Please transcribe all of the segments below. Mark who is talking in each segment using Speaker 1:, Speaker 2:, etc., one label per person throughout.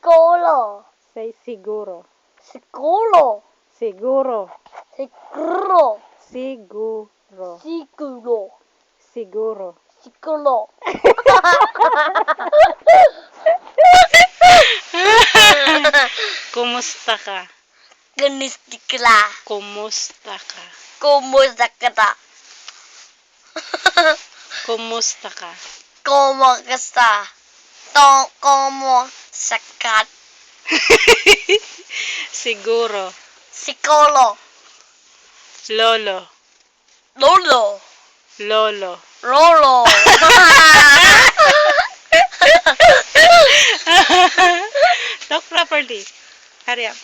Speaker 1: Siguro.
Speaker 2: Say siguro.
Speaker 1: Siguro.
Speaker 2: Siguro.
Speaker 1: Siguro.
Speaker 2: Siguro.
Speaker 1: Siguro.
Speaker 2: Siguro.
Speaker 1: Siguro.
Speaker 2: Kumusta ka?
Speaker 1: Ganistila.
Speaker 2: Kumusta ka?
Speaker 1: Kumusta ka?
Speaker 2: Kumusta ka?
Speaker 1: Kumusta? Kumusta?
Speaker 2: Siguro.
Speaker 1: Siguro.
Speaker 2: Lolo.
Speaker 1: Lolo.
Speaker 2: Lolo.
Speaker 1: Lolo.
Speaker 2: Talk properly. Hurry up.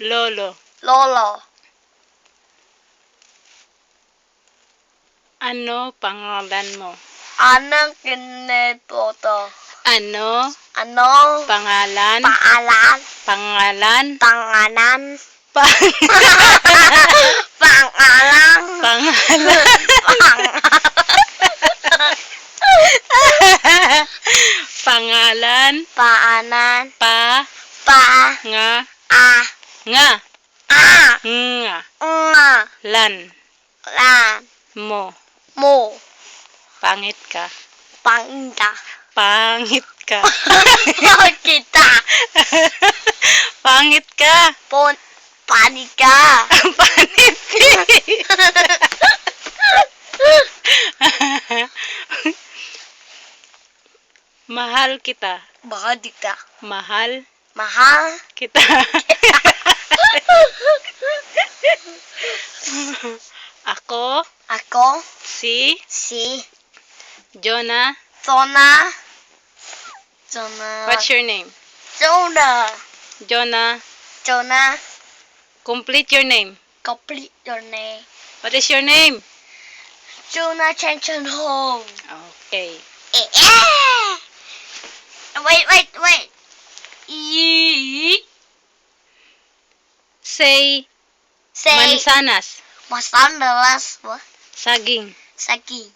Speaker 2: Lolo.
Speaker 1: Lolo.
Speaker 2: Ano pangalan mo?
Speaker 1: Anong kinipoto?
Speaker 2: Ano
Speaker 1: Ano?
Speaker 2: pangalan?
Speaker 1: Paalan.
Speaker 2: Pangalan?
Speaker 1: Pangalan.
Speaker 2: Pa-
Speaker 1: Pangalan.
Speaker 2: pangalan? Pangalan?
Speaker 1: Paanan.
Speaker 2: Pa?
Speaker 1: Pa.
Speaker 2: Nga?
Speaker 1: A.
Speaker 2: Nga?
Speaker 1: A.
Speaker 2: Nga?
Speaker 1: Nga.
Speaker 2: Lan?
Speaker 1: Lan.
Speaker 2: Mo?
Speaker 1: Mo.
Speaker 2: Pangit ka?
Speaker 1: Pangita.
Speaker 2: Pangit ka?
Speaker 1: Kita.
Speaker 2: Pangit ka?
Speaker 1: Panika.
Speaker 2: Panit. Mahal kita.
Speaker 1: Bakadita.
Speaker 2: Mahal
Speaker 1: Mahal.
Speaker 2: kita. Ako
Speaker 1: Ako.
Speaker 2: si
Speaker 1: Si.
Speaker 2: Jonah.
Speaker 1: Zona. Zona.
Speaker 2: What's your name?
Speaker 1: Zona.
Speaker 2: Jonah.
Speaker 1: Zona.
Speaker 2: Complete your name.
Speaker 1: Complete your name.
Speaker 2: What is your name?
Speaker 1: Jonah Chen Home.
Speaker 2: Okay.
Speaker 1: Wait.
Speaker 2: Say
Speaker 1: Say.
Speaker 2: mansanas.
Speaker 1: Masandalas. What?
Speaker 2: Saging.
Speaker 1: Saging.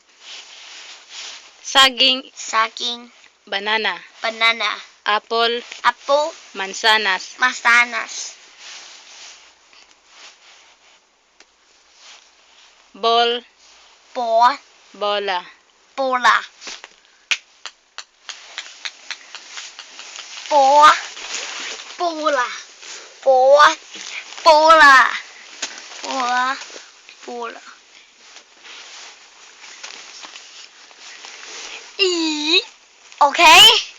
Speaker 2: Saging.
Speaker 1: Saging.
Speaker 2: Banana.
Speaker 1: Banana.
Speaker 2: Apple.
Speaker 1: Apple.
Speaker 2: Mansanas.
Speaker 1: Masanas.
Speaker 2: Ball.
Speaker 1: Bola.
Speaker 2: Bola.
Speaker 1: Bola. Bola. Bola. Bola. Bola. Bola. Bola. Okay?